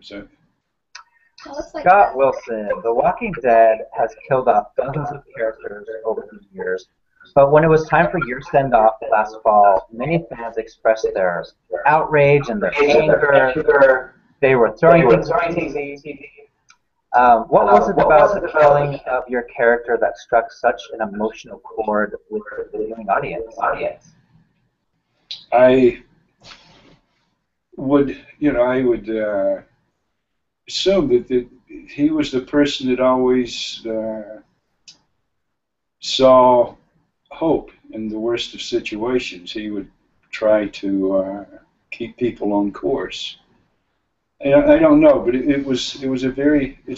So, Scott Wilson, The Walking Dead has killed off dozens of characters over the years, but when it was time for your send-off last fall, many fans expressed their outrage and their anger. They were throwing things at TV. What was it about the killing of your character that struck such an emotional chord with the viewing audience? I would assume that he was the person that always saw hope in the worst of situations. He would try to keep people on course. I don't know, but it's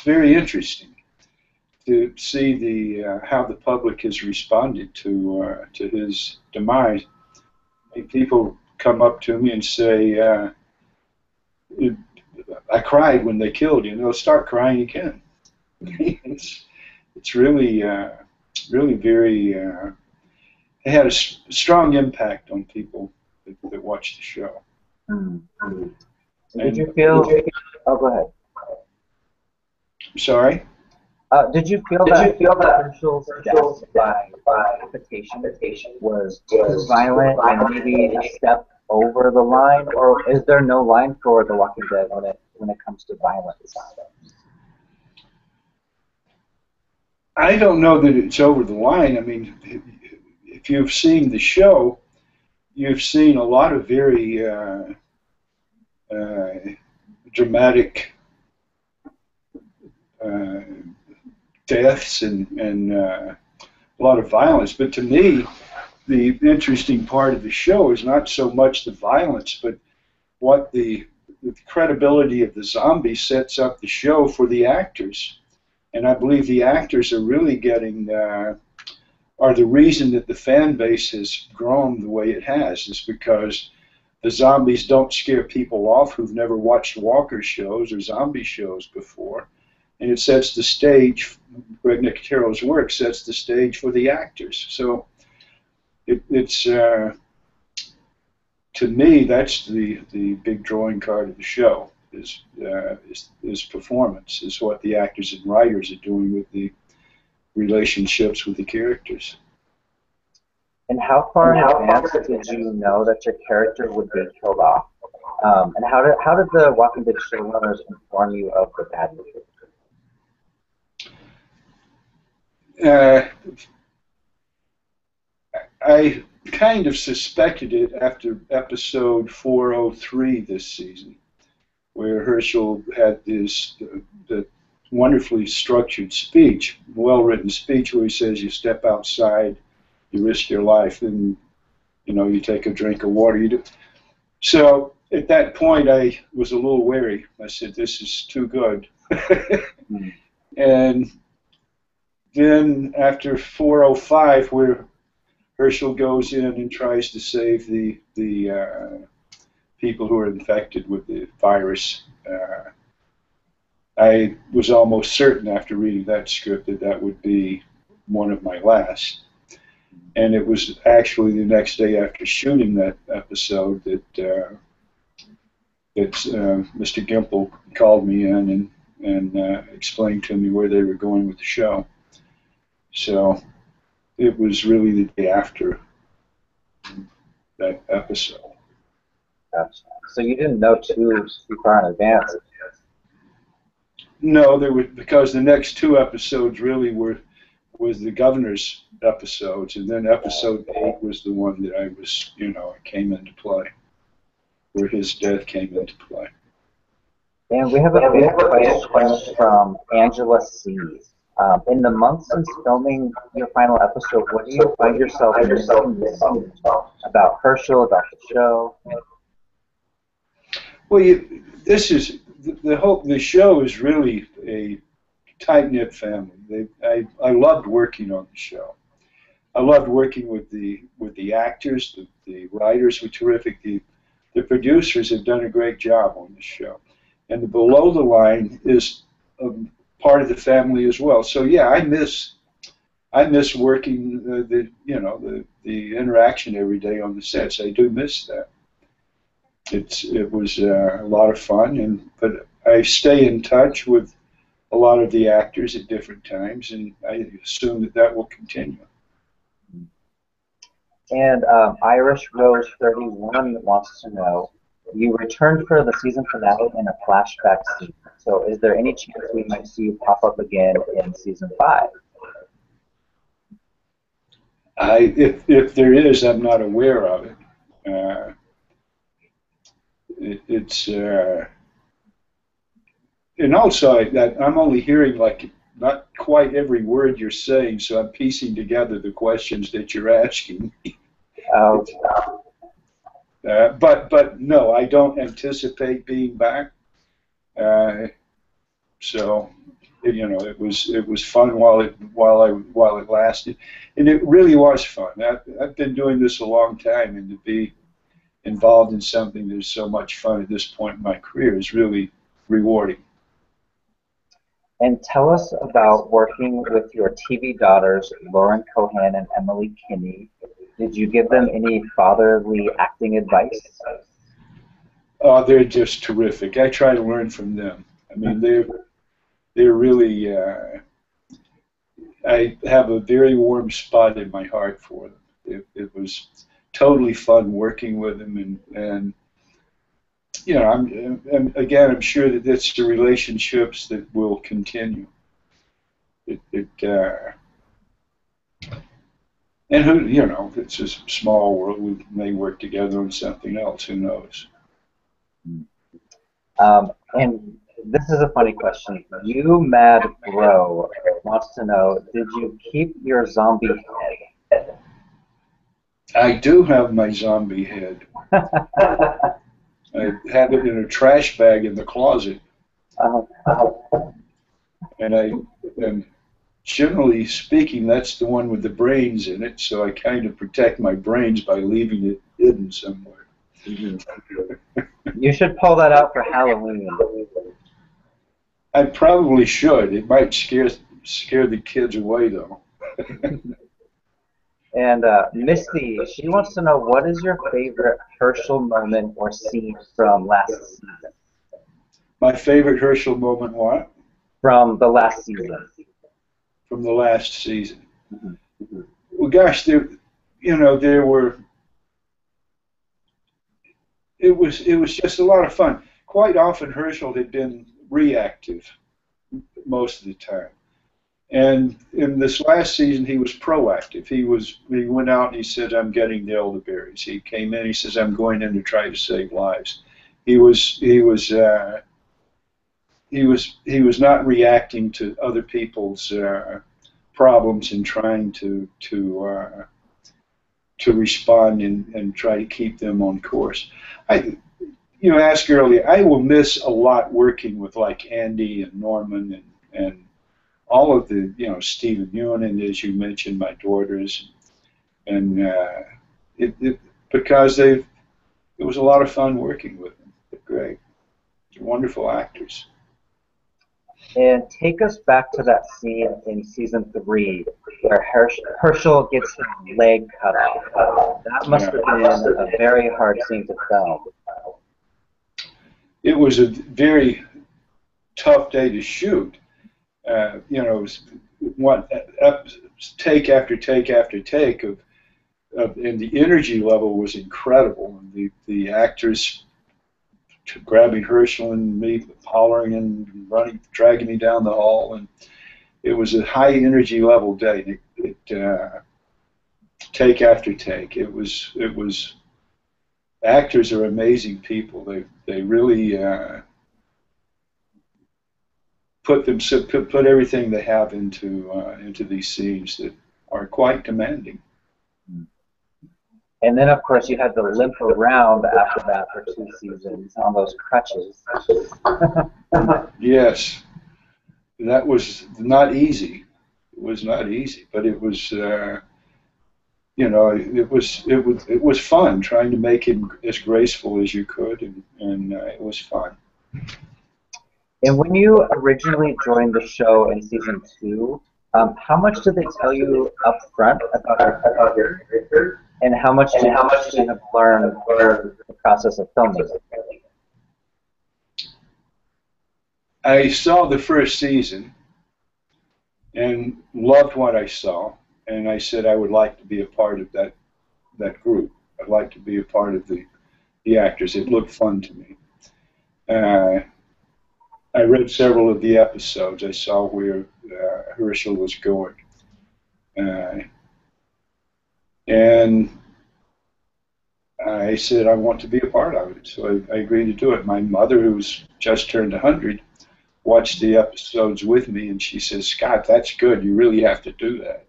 very interesting to see how the public has responded to his demise. People come up to me and say, "I cried when they killed you." And they'll start crying again. It's really very. It had a strong impact on people that watch the show. Mm-hmm. Did you feel? Oh, go ahead. I'm sorry. Did you feel that Hershel's death by decapitation was too violent and maybe a step over the line, or is there no line for The Walking Dead when it comes to violence? I don't know that it's over the line. I mean, if you've seen the show, you've seen a lot of very dramatic deaths and a lot of violence. But to me, the interesting part of the show is not so much the violence, but what the credibility of the zombies sets up the show for the actors. And I believe the actors are really are the reason that the fan base has grown the way it has, is because the zombies don't scare people off who've never watched Walker shows or zombie shows before. And it sets the stage, Greg Nicotero's work sets the stage for the actors. So it's to me, that's the big drawing card of the show, is performance, is what the actors and writers are doing with the relationships with the characters. And how far in advance did you know that your character would be killed off? And how did the Walking Dead showrunners inform you of the bad news? I kind of suspected it after episode 403 this season, where Hershel had the wonderfully structured speech, well-written speech, where he says you step outside, you risk your life, and you take a drink of water. You do. So at that point, I was a little wary. I said, "This is too good." And then after 405, where Hershel goes in and tries to save the people who are infected with the virus, I was almost certain after reading that script that would be one of my last. And it was actually the next day after shooting that episode that Mr. Gimple called me in and explained to me where they were going with the show. So it was really the day after that episode. Gotcha. So you didn't know too far in advance? No, because the next two episodes really was the governor's episodes, and then episode 8 was the one that I was, came into play, where his death came into play. And we have a big question from Angela C. In the months since filming your final episode, what do you find yourself missing about Hershel, about the show? Well, the show is really a tight-knit family. I loved working on the show. I loved working with the actors. The writers were terrific. The producers have done a great job on the show, and the below the line is part of the family as well. So yeah, I miss working the interaction every day on the sets. I do miss that. It was a lot of fun, but I stay in touch with a lot of the actors at different times, and I assume that that will continue. And Irish Rose 31 wants to know, you returned for the season finale in a flashback scene. So is there any chance we might see you pop up again in season 5? If there is, I'm not aware of it. And also I'm only hearing like not quite every word you're saying, so I'm piecing together the questions that you're asking me. But no, I don't anticipate being back. So you know, it was fun while it lasted, and it really was fun. I've been doing this a long time, and to be involved in something that's so much fun at this point in my career is really rewarding. And tell us about working with your TV daughters, Lauren Cohan and Emily Kinney. Did you give them any fatherly acting advice? Oh, they're just terrific. I try to learn from them. I mean, they're really. I have a very warm spot in my heart for them. It was totally fun working with them, and you know, I'm sure that it's the relationships that will continue. And who, you know, it's a small world. We may work together on something else. Who knows? And this is a funny question. You Mad Bro wants to know, did you keep your zombie head? I do have my zombie head. I have it in a trash bag in the closet. And generally speaking, that's the one with the brains in it, so I kind of protect my brains by leaving it hidden somewhere. You should pull that out for Halloween. I probably should. It might scare the kids away, though. And Misty, she wants to know, what is your favorite Hershel moment or scene from last season? My favorite Hershel moment, what? From the last season. From the last season. Mm-hmm. Well, gosh, there were. It was just a lot of fun. Quite often, Hershel had been reactive most of the time. And in this last season, he was proactive. He went out and he said, "I'm getting the elderberries." He came in. He says, "I'm going in to try to save lives." He was not reacting to other people's problems and trying to respond and try to keep them on course. You asked earlier, I will miss a lot working with like Andy and Norman and all of the, Stephen Ewan, and as you mentioned, my daughters, and because it was a lot of fun working with them. They're great. They're wonderful actors. And take us back to that scene in season 3 where Hershel gets his leg cut off. That must have been a very hard scene to film. It was a very tough day to shoot. It was take after take after take of and the energy level was incredible. The actors grabbing Hershel and me, hollering and running, dragging me down the hall, and it was a high energy level day. Take after take. It was. Actors are amazing people. They really put everything they have into these scenes that are quite demanding. And then, of course, you had to limp around after that for 2 seasons on those crutches. Yes, that was not easy. It was not easy, but it was. It was fun trying to make him as graceful as you could, and it was fun. And when you originally joined the show in season 2, how much did they tell you up front about your character? And how much did you have learned through the process of filming? I saw the first season and loved what I saw, and I said I would like to be a part of that group. I'd like to be a part of the actors. It looked fun to me. I read several of the episodes. I saw where Hershel was going. And I said, I want to be a part of it. So I agreed to do it. My mother, who's just turned 100, watched the episodes with me, and she says, Scott, that's good. You really have to do that.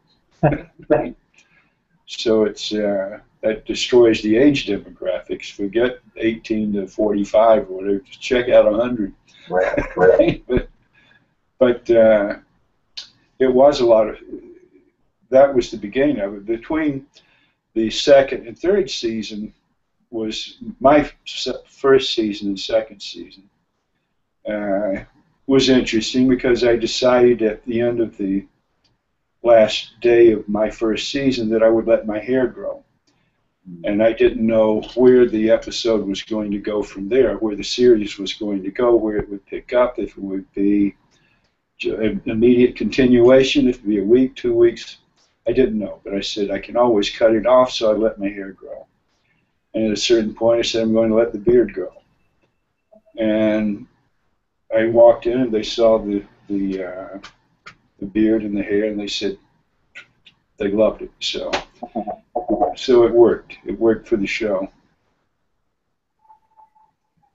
So it's that destroys the age demographics. Forget 18 to 45 or whatever. Just check out 100. Right. But it was a lot of. That was the beginning of it. Between the second and third season was my first season and second season. Was interesting because I decided at the end of the last day of my first season that I would let my hair grow. And I didn't know where the episode was going to go from there, where the series was going to go, where it would pick up, if it would be an immediate continuation, if it would be a week, 2 weeks. I didn't know, but I said I can always cut it off, so I let my hair grow. And at a certain point, I said I'm going to let the beard grow. And I walked in, and they saw the beard and the hair, and they said they loved it. So it worked. It worked for the show.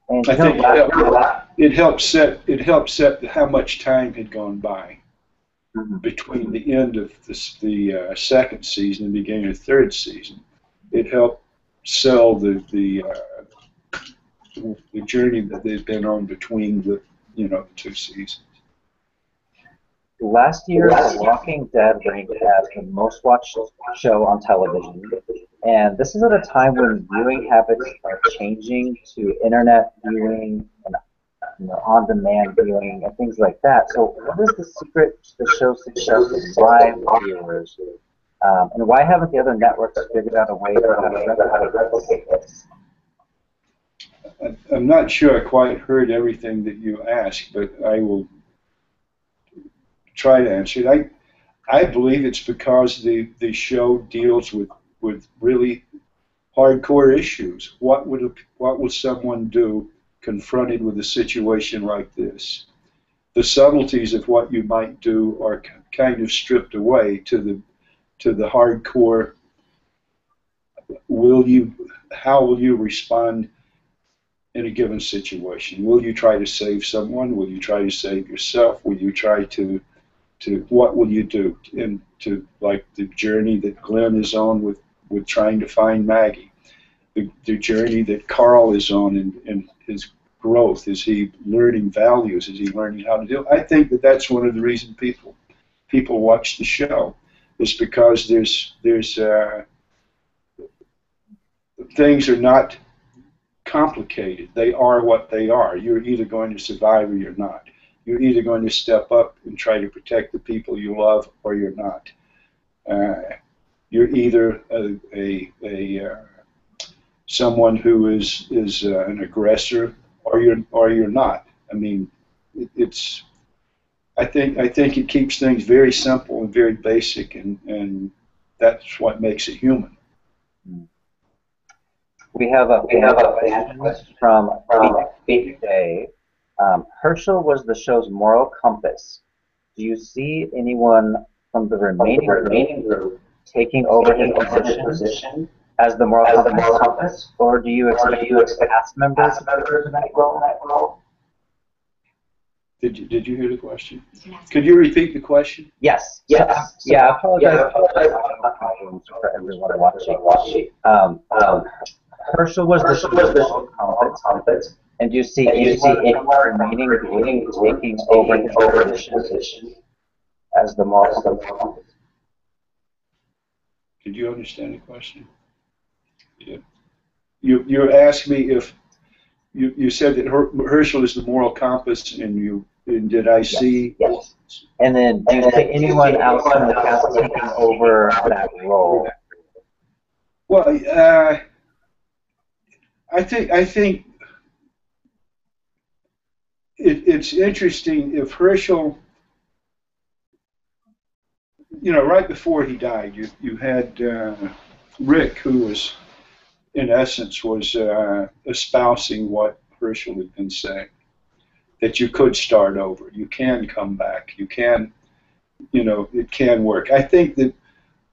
And I think it helped set how much time had gone by between the end of the second season and the beginning of the third season. It helped sell the journey that they've been on between the two seasons. Last year, The Walking Dead ranked as the most watched show on television, and this is at a time when viewing habits are changing to internet viewing and on-demand viewing and things like that. So, what is the secret to the show's success with live viewers, and why haven't the other networks figured out a way to replicate this? I'm not sure I quite heard everything that you asked, but I will try to answer it. I believe it's because the show deals with really hardcore issues. What will someone do confronted with a situation like this? The subtleties of what you might do are kind of stripped away to the hardcore. How will you respond in a given situation? Will you try to save someone? Will you try to save yourself? Will you try to what will you do? And to like the journey that Glenn is on with trying to find Maggie, the journey that Carl is on in his growth. Is he learning values? Is he learning how to do? I think that's one of the reasons people watch the show, is because there's things are not complicated. They are what they are. You're either going to survive or you're not. You're either going to step up and try to protect the people you love, or you're not. You're either someone who is an aggressor, or you're not. I mean, I think it keeps things very simple and very basic, and that's what makes it human. We have a question from Big Day. Hershel was the show's moral compass. Do you see anyone from the remaining group taking over his position as the moral compass, or do you expect cast members to that role? Did you hear the question? Could you repeat the question? Yes. I apologize for everyone watching. Hershel was the show's compass. And do you see anyone remaining taking over his position as the moral compass? Did you understand the question? Yeah. You asked me if you said that Hershel is the moral compass, and did I see? Yes. And then do you see anyone else from the cast taking over that role? Well, I think it's interesting if Herschel, you know, right before he died, you had Rick, who was, in essence, was espousing what Herschel had been saying, that you could start over, you can come back, you can, you know, it can work. I think that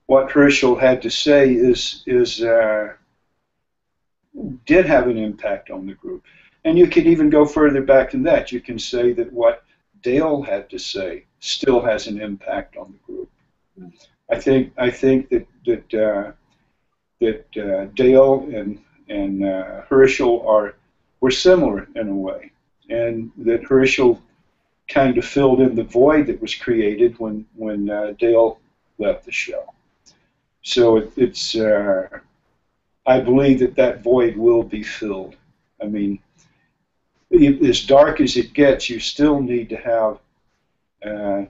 what Herschel had to say did have an impact on the group. And you can even go further back than that. You can say that what Dale had to say still has an impact on the group. I think that Dale and Herschel were similar in a way, and that Herschel kind of filled in the void that was created when Dale left the show. So I believe that void will be filled. I mean, as dark as it gets, you still need to have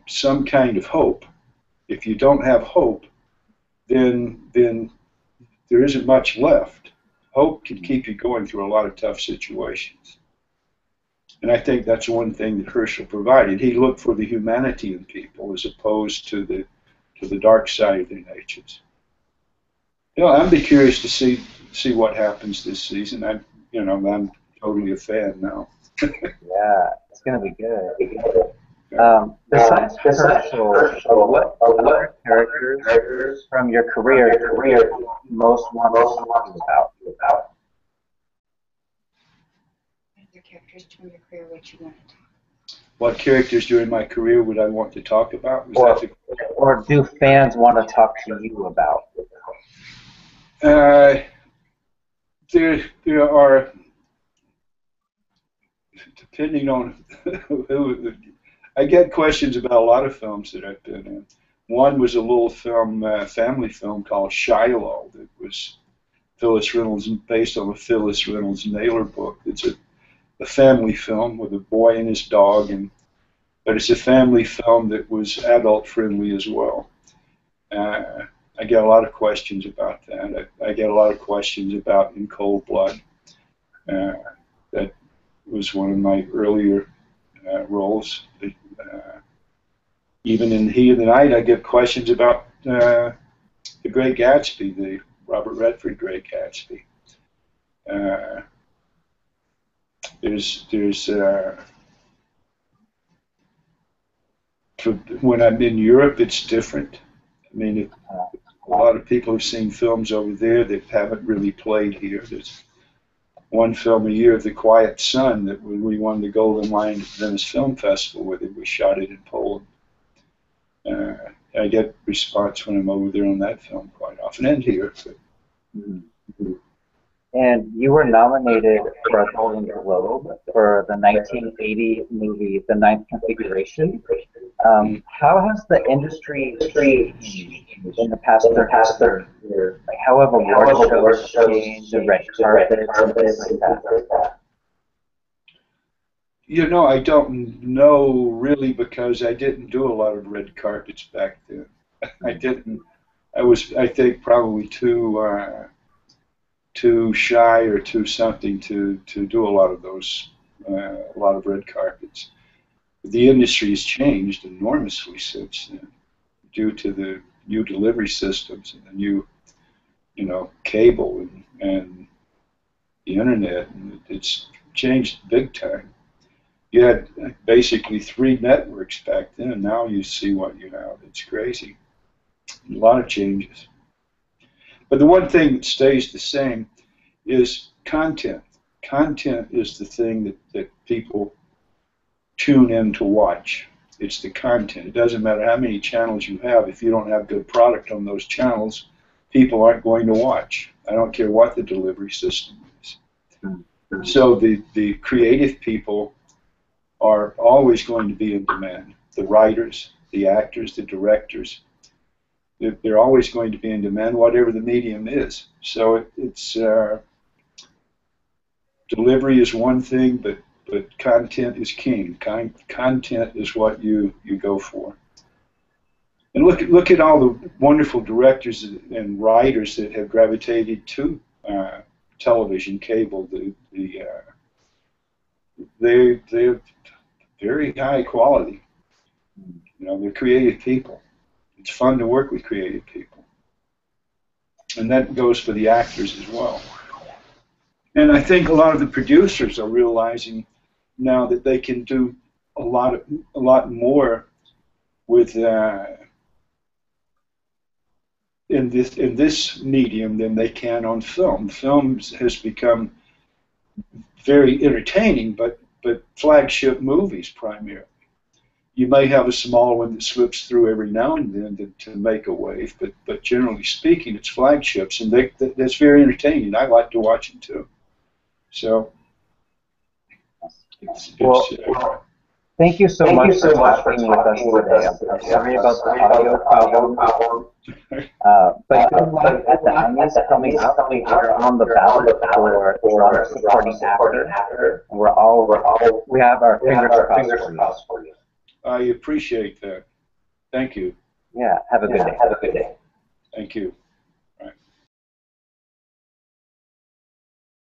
some kind of hope. If you don't have hope, then there isn't much left. Hope can keep you going through a lot of tough situations. And I think that's one thing that Herschel provided. He looked for the humanity in people as opposed to the dark side of their natures. You know, I'd be curious to see what happens this season. I'm totally a fan now. Yeah, it's gonna be good. Besides Herschel, what other characters from your career you most want to talk about? Other characters from your career which you want to talk about? What characters during my career would I want to talk about? Or do fans want to talk to you about? There are, depending on who, I get questions about a lot of films that I've been in. One was a little film, family film called Shiloh that was Phyllis Reynolds, based on a Phyllis Reynolds Naylor book. It's a family film with a boy and his dog, but it's a family film that was adult friendly as well. I get a lot of questions about that. I get a lot of questions about In Cold Blood. That was one of my earlier roles. Even in Heat of the Night, I get questions about The Great Gatsby, the Robert Redford Great Gatsby. When I'm in Europe, it's different. I mean, a lot of people have seen films over there that haven't really played here. There's one film a year, The Quiet Son, that we won the Golden Lion at the Venice Film Festival with it. We shot it in Poland. I get response when I'm over there on that film quite often, and here. Mm-hmm. And you were nominated for a Golden Globe for the 1980 movie, The Ninth Configuration. How has the industry changed in the past 30 years? Like, how have award shows changed, the red carpet, and things like that? You know, I don't know really, because I didn't do a lot of red carpets back then. I didn't. I was, I think, probably too shy or too something to do a lot of those, a lot of red carpets. The industry has changed enormously since then, due to the new delivery systems and the new, cable and the internet, and it's changed big time. You had basically 3 networks back then, and now you see what you have. It's crazy. A lot of changes. But the one thing that stays the same is content. Content is the thing that people tune in to watch. It's the content. It doesn't matter how many channels you have. If you don't have good product on those channels, people aren't going to watch. I don't care what the delivery system is. So the creative people are always going to be in demand. The writers, the actors, the directors, they're always going to be in demand, whatever the medium is. So it's delivery is one thing, but content is king. Content is what you go for. And look at all the wonderful directors and writers that have gravitated to television, cable. They've very high quality. You know, they're creative people. It's fun to work with creative people. And that goes for the actors as well. And I think a lot of the producers are realizing now that they can do a lot more with in this medium than they can on film. Film has become very entertaining, but flagship movies primarily. You may have a small one that slips through every now and then to make a wave, but generally speaking, it's flagships, and that's very entertaining. I like to watch them too. So, thank you so much for talking with us today. I'm sorry about the audio problem. But good luck at the Emmys coming up. We're on the ballot for drama supporting actor. We have our fingers crossed for you. I appreciate that. Thank you. Yeah, have a good day. Thank you.